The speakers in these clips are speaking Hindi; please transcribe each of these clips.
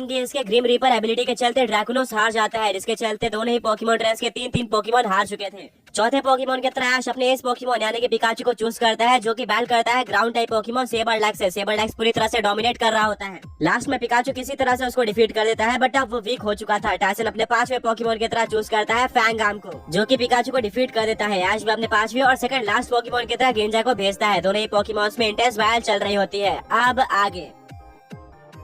इसके ग्रिम रीपर एबिलिटी के चलते ड्रैकुलोस हार जाता है, जिसके चलते दोनों ही पोकेमोन ट्रेंड्स के तीन पोकेमोन हार चुके थे। चौथे पोकेमोन के तरह ऐश अपने इस पोकेमोन यानी कि पिकाचू को चूज करता है, जो कि बैल करता है ग्राउंड टाइप पोकेमोन सेबरलैक्स से। सेबरलैक्स पूरी तरह से डोमिनेट कर रहा होता है। लास्ट में पिकाचू किसी तरह से उसको डिफीट कर देता है, बट अब वो वीक हो चुका था। टाइसन अपने पांचवे पोकेमोन की तरह चूज करता है फैंगाम को, जो कि पिकाचू को डिफीट कर देता है। ऐश भी अपने पांचवे और सेकंड लास्ट पोकेमोन की तरह गेंजा को भेजता है। दोनों ही पोकेमोन्स में इंटेंस बैटल चल रही होती है। अब आगे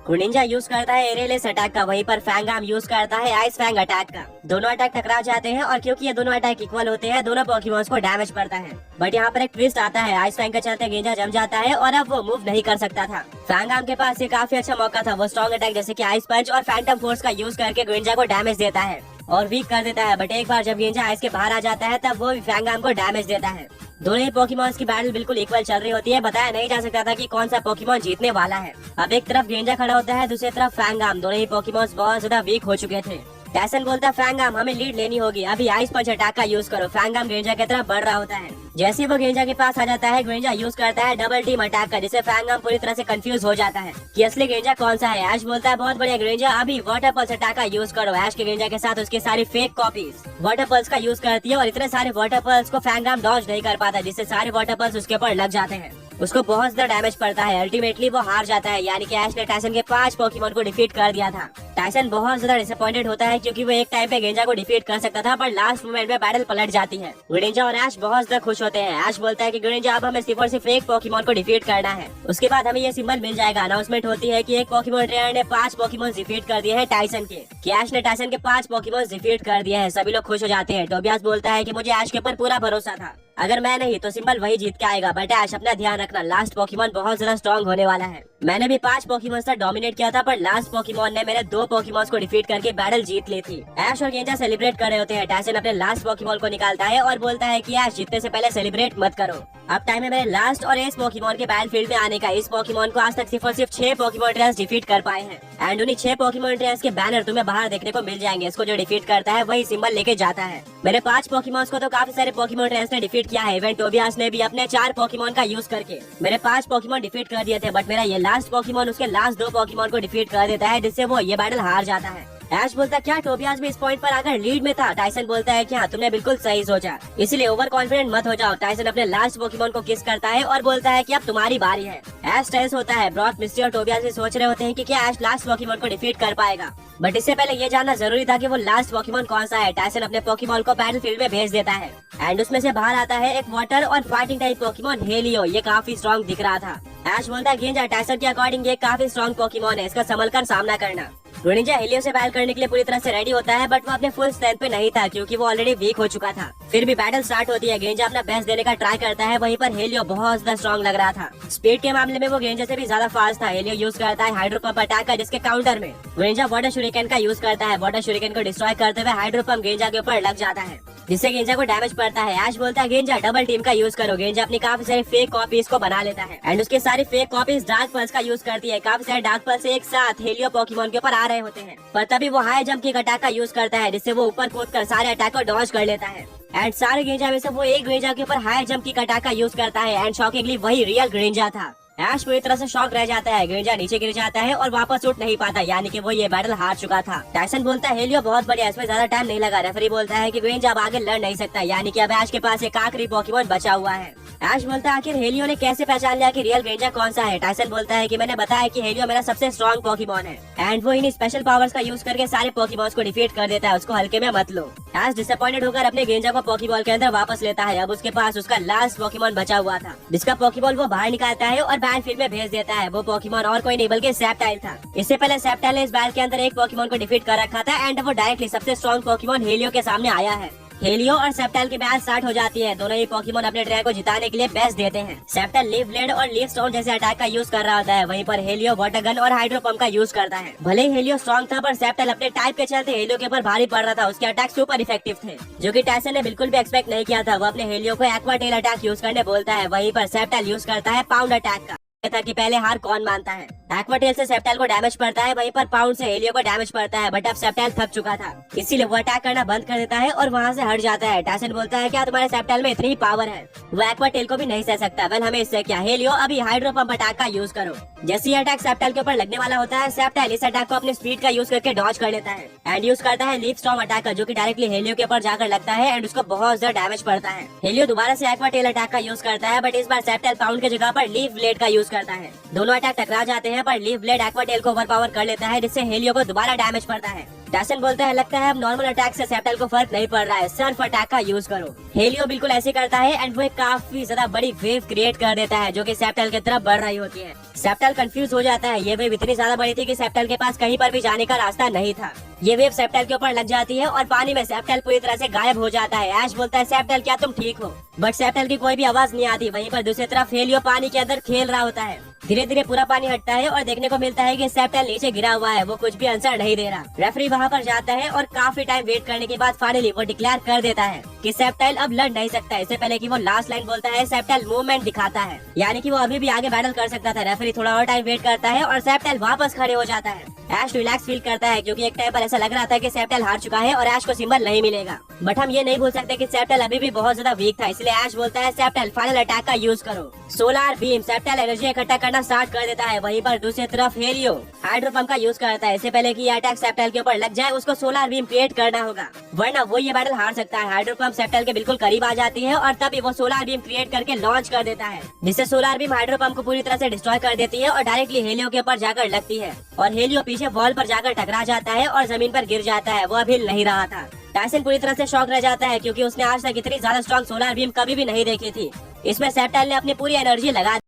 ग्रीनिंजा यूज करता है एरेलेस अटैक का, वहीं पर फैंगाम यूज करता है आइस फैंग अटैक का। दोनों अटैक टकरा जाते हैं और क्योंकि ये दोनों अटैक इक्वल होते हैं, दोनों पोकेमोन्स को डैमेज पड़ता है। बट यहाँ पर एक ट्विस्ट आता है। आइस फैंग के चलते गेंजा जम जाता है और अब वो मूव नहीं कर सकता था। फैंगाम के पास ये काफी अच्छा मौका था। वो स्ट्रॉन्ग अटैक जैसे कि आइस पंच और फैंटम फोर्स का यूज करके गेंजा को डैमेज देता है और वीक कर देता है। बट एक बार जब गेंजा आइस के बाहर आ जाता है, तब वो भी फैंगाम को डैमेज देता है। दोनों ही पोकेमॉन्स की बैटल बिल्कुल इक्वल चल रही होती है। बताया नहीं जा सकता था कि कौन सा पोकेमॉन जीतने वाला है। अब एक तरफ गेंजा खड़ा होता है, दूसरी तरफ फैंगाम। दोनों ही पोकेमॉन्स बहुत ज्यादा वीक हो चुके थे। टाइसन बोलता है फैंगाम हमें लीड लेनी होगी, अभी आइस पंच अटैक का यूज करो। फैंगाम गेंजा की तरफ बढ़ रहा होता है। जैसे ही वो गेंजा के पास आ जाता है, गेंजा यूज करता है डबल टीम अटैक का, जिससे फैंगाम पूरी तरह से कंफ्यूज हो जाता है कि असली गेंजा कौन सा है। ऐश बोलता है बहुत बढ़िया गेंजा, अभी वाटर पल्स अटैक का यूज करो। ऐश के गेंजा के साथ उसकी सारी फेक कॉपीज वाटर पल्स का यूज करती है और इतने सारे वाटर पल्स को फैंगाम डॉज नहीं कर पाता, जिससे सारे वाटर पल्स उसके ऊपर लग जाते हैं। उसको बहुत ज्यादा डैमेज पड़ता है। अल्टीमेटली वो हार जाता है, यानी कि ऐश ने टाइसन के 5 पोकेमॉन को डिफीट कर दिया था। टाइसन बहुत ज्यादा डिसअपॉइंटेड होता है, क्योंकि वो एक टाइम पे गेंजा को डिफीट कर सकता था, पर लास्ट मोमेंट में बैटल पलट जाती है। ग्रीनिंजा और ऐश बहुत ज्यादा खुश होते हैं। ऐश बोलता है कि ग्रीनिंजा अब हमें सिर्फ और सिर्फ एक पोकेमॉन को डिफीट करना है, उसके बाद हमें ये सिंबल मिल जाएगा। अनाउंसमेंट होती है कि एक पोकेमॉन ट्रेनर ने 5 पोकेमॉन डिफीट कर दिए हैं टाइसन के, कि ऐश ने टाइसन के 5 पोकेमॉन डिफीट कर दिए हैं। सभी लोग खुश हो जाते हैं। टोबियास बोलता है कि मुझे ऐश के ऊपर पूरा भरोसा था, अगर मैं नहीं तो सिंबल वही जीत के आएगा। बट ऐश अपना ध्यान रखना, लास्ट पोकेमॉन बहुत ज्यादा स्ट्रॉन्ग होने वाला है। मैंने भी 5 पोकेमॉन से डोमिनेट किया था, पर लास्ट पोकेमॉन ने मेरे 2 पोकेमॉन को डिफीट करके बैटल जीत ली थी। ऐश और गेंजा सेलिब्रेट कर रहे होते हैं। टाइसन अपने लास्ट पोकेमॉन को निकालता है और बोलता है कि ऐश जीतने से पहले सेलिब्रेट मत करो, अब टाइम है मेरे लास्ट और एस पोकेमॉन के बैटल फील्ड में आने का। इस पोकेमॉन को आज तक सिर्फ और सिर्फ 6 पोकेमॉन ट्रेनर्स डिफीट कर पाए हैं, एंड उन्हीं 6 पोकेमॉन ट्रेनर्स के बैनर तुम्हें बाहर देखने को मिल जाएंगे। इसको जो डिफीट करता है वही सिंबल लेके जाता है। मेरे 5 पोकेमॉन्स को तो काफी सारे पोकेमॉन ट्रेनर्स ने डिफीट किया है। इवन टोबियास ने भी अपने 4 पोकेमॉन का यूज करके मेरे 5 पोकेमॉन डिफीट कर दिए थे, बट मेरा ये लास्ट पोकेमॉन उसके लास्ट 2 पोकेमॉन को डिफीट कर देता है, जिससे वो ये बैटल हार जाता है। ऐश बोलता है क्या टोबियास भी इस पॉइंट पर आकर लीड में था? टाइसन बोलता है कि हाँ तुमने बिल्कुल सही सोचा, इसलिए ओवर कॉन्फिडेंट मत हो जाओ। टाइसन अपने लास्ट पोकेमॉन को किस करता है और बोलता है कि अब तुम्हारी बारी है। ऐश टेंस होता है। ब्रॉक, मिस्टी और टोबियास भी सोच रहे होते हैं कि क्या ऐश लास्ट पोकेमॉन को डिफीट कर पाएगा, बट इससे पहले ये जानना जरूरी था कि वो लास्ट पोकेमॉन कौन सा है। टाइसन अपने पोकेमॉन को बैटल फील्ड में भेज देता है, एंड उसमें से बाहर आता है एक वाटर और फाइटिंग टाइप पोकेमॉन हेलियो। ये काफी स्ट्रॉन्ग दिख रहा था। ऐश बोलता है गेंजा टाइसन के अकॉर्डिंग ये काफी स्ट्रॉन्ग पोकेमॉन है, इसका संभल कर सामना करना। ग्रीनिंजा हेलियो से बैटल करने के लिए पूरी तरह से रेडी होता है, बट वो अपने फुल स्ट्रेंथ पे नहीं था, क्योंकि वो ऑलरेडी वीक हो चुका था। फिर भी बैटल स्टार्ट होती है। गेंजा अपना बेस्ट देने का ट्राई करता है, वहीं पर हेलियो बहुत ज्यादा स्ट्रॉन्ग लग रहा था। स्पीड के मामले में वो गेंजा से भी ज्यादा फास्ट था। हेलियो यूज करता है हाइड्रो पंप अटैक का, जिसके काउंटर में गेंजा वाटर शूरिकेन का यूज करता है। वाटर शूरिकेन को डिस्ट्रॉय करते हुए हाइड्रो पंप गेंजा के ऊपर लग जाता है, जिससे गेंजा को डैमेज पड़ता है। ऐश बोलता है गेंजा डबल टीम का यूज करो। गेंजा अपनी काफी सारी फेक कॉपीज को बना लेता है, एंड उसके सारी फेक कॉपीज डार्क पल्स का यूज करती है। काफी सारे डार्क पल्स एक साथ हेलियो पोकेमॉन के ऊपर आ रहे होते हैं, पर तभी वो हाई जंप किक अटैक का यूज करता है, जिससे वो ऊपर कूद कर सारे अटैक को डॉज कर लेता है। एंड सारे गेंजा में से वो एक गेंजा के ऊपर हाई जंप किक अटैक का यूज करता है, एंड शॉकिंगली वही रियल गेंजा था। ऐश पूरी तरह से शॉक रह जाता है। गेंजा नीचे गिर जाता है और वापस उठ नहीं पाता, यानी कि वो ये बैटल हार चुका था। टाइसन बोलता है हेलियो बहुत बढ़िया, इसमें ज्यादा टाइम नहीं लगा। रेफरी बोलता है कि गेंजा अब आगे लड़ नहीं सकता, यानी कि अब ऐश के पास एक आखिरी पोकेमॉन बचा हुआ है। ऐश बोलता है आखिर हेलियो ने कैसे पहचान लिया कि रियल गेंजा कौन सा है? टाइसन बोलता है कि मैंने बताया कि हेलियो मेरा सबसे स्ट्रॉन्ग पोकेमॉन है, एंड वो इन स्पेशल पावर्स का यूज करके सारे पोकेमॉन्स को डिफीट कर देता है। उसको हल्के में मत लो। ऐश डिसअपॉइंटेड होकर अपने गेंजा को पोकेबॉल के अंदर वापस लेता है। अब उसके पास उसका लास्ट पोकेमॉन बचा हुआ था, जिसका पोकेबॉल वो बाहर निकालता है और बैटल फील्ड में भेज देता है। वो पोकेमॉन और कोई नहीं बल्कि सेप्टाइल था। इससे पहले सेप्टाइल ने इस बैटल के अंदर एक पोकेमॉन को डिफीट कर रखा था, एंड वो डायरेक्टली सबसे स्ट्रॉन्ग पोकेमॉन हेलियो के सामने आया है। हेलियो और सेप्टाइल की बैटल स्टार्ट हो जाती है। दोनों ही पोकेमॉन अपने ट्रेनर को जिताने के लिए बेस्ट देते हैं। सेप्टाइल लीफ ब्लेड और लीफ स्टोन जैसे अटैक का यूज कर रहा होता है, वहीं पर हेलियो वाटर गन और हाइड्रो पंप का यूज करता है। भले ही हेलियो स्ट्रॉन्ग था, पर सेप्टाइल अपने टाइप के चलते हेलियो के ऊपर भारी पड़ रहा था। उसके अटैक सुपर इफेक्टिव थे, जो कि टाइसन ने बिल्कुल भी एक्सपेक्ट नहीं किया था। वो अपने हेलियो को एक्वा टेल अटैक यूज करने बोलता है, वहीं पर सेप्टाइल यूज करता है पाउंड अटैक का। था कि पहले हार कौन मानता है। एक्वाटेल से सेप्टाइल को डैमेज पड़ता है, वहीं पर पाउंड से हेलियो को डैमेज पड़ता है, बट अब सेप्टाइल थक चुका था, इसीलिए वो अटैक करना बंद कर देता है और वहाँ से हट जाता है। टायसन बोलता है क्या तुम्हारे सेप्टाइल में इतनी ही पावर है? वो एक्वाटेल को भी नहीं सह सकता। वेल हमें इससे क्या, हेलियो अभी हाइड्रो पंप अटैक का यूज करो। जैसे ये अटैक सेप्टाइल के ऊपर लगने वाला होता है, सेप्टाइल इस अटैक को अपने स्पीड का यूज करके डॉज कर लेता है एंड यूज करता है लीफ स्टॉर्म अटैक का, जो कि डायरेक्टली हेलियो के ऊपर जाकर लगता है एंड उसको बहुत ज्यादा डैमेज पड़ता है। हेलियो दोबारा से एक्वाटेल अटैक का यूज करता है, बट इस बार सेप्टाइल पाउंड की जगह पर लीफ ब्लेड का यूज करता है। दोनों अटैक टकरा जाते हैं, पर लीफ ब्लेड एक्वाटेल को ओवरपावर कर लेता है, जिससे हेलियो को दोबारा डैमेज पड़ता है। टायसन बोलता है लगता है अब नॉर्मल अटैक से सेप्टाइल को फर्क नहीं पड़ रहा है, सर्फ अटैक का यूज करो। हेलियो बिल्कुल ऐसे करता है एंड वो एक काफी ज्यादा बड़ी वेव क्रिएट कर देता है, जो कि सेप्टाइल की तरफ बढ़ रही होती है। सेप्टाइल कंफ्यूज हो जाता है, ये वेव इतनी ज्यादा बड़ी थी कि सेप्टाइल के पास कहीं पर भी जाने का रास्ता नहीं था। ये वेव सेप्टाइल के ऊपर लग जाती है और पानी में सेप्टाइल पूरी तरह से गायब हो जाता है। ऐश बोलता है सेप्टाइल क्या तुम ठीक हो? बट सेप्टाइल की कोई भी आवाज नहीं आती। वहीं पर दूसरी तरफ हेलियो पानी के अंदर खेल रहा होता है। धीरे धीरे पूरा पानी हटता है और देखने को मिलता है कि सेप्टाइल नीचे गिरा हुआ है, वो कुछ भी आंसर नहीं दे रहा। रेफरी वहाँ पर जाता है और काफी टाइम वेट करने के बाद फाइनली वो डिक्लेयर कर देता है कि सेप्टाइल अब लड़ नहीं सकता। इससे पहले कि वो लास्ट लाइन बोलता है, सेप्टाइल मूवमेंट दिखाता है, यानी कि वो अभी भी आगे बैटल कर सकता था। रेफरी थोड़ा और टाइम वेट करता है और सेप्टाइल वापस खड़े हो जाता है। ऐश रिलैक्स फील करता है क्योंकि एक टाइम पर ऐसा लग रहा था कि सेप्टाइल हार चुका है और ऐश को सिंबल नहीं मिलेगा। बट हम ये नहीं भूल सकते कि सेप्टाइल अभी भी बहुत ज्यादा वीक था, इसलिए ऐश बोलता है सेप्टाइल फाइनल अटैक का यूज करो। सोलर बीम सेप्टाइल एनर्जी इकट्ठा करना स्टार्ट कर देता है। वहीं पर दूसरी तरफ हेलियो हाइड्रो पंप का यूज करता है। इससे पहले कि ये अटैक सेप्टाइल के ऊपर लग जाए, उसको सोलर बीम क्रिएट करना होगा, वरना वो ये बैटल हार सकता है। हाइड्रो पंप सेप्टाइल के बिल्कुल करीब आ जाती है और तभी वो सोलर बीम क्रिएट करके लॉन्च कर देता है, जिससे सोलर बीम हाइड्रो पंप को पूरी तरह से डिस्ट्रॉय कर देती है और डायरेक्टली हेलियो के ऊपर जाकर लगती है और हेलियो पीछे वॉल पर जाकर टकरा जाता है और जमीन पर गिर जाता है। वो अभी नहीं रहा था। टायसन पूरी तरह से शॉक रह जाता है क्योंकि उसने आज तक इतनी ज्यादा स्ट्रॉन्ग सोलर बीम कभी भी नहीं देखी थी। इसमें सेप्टाइल ने अपनी पूरी एनर्जी लगा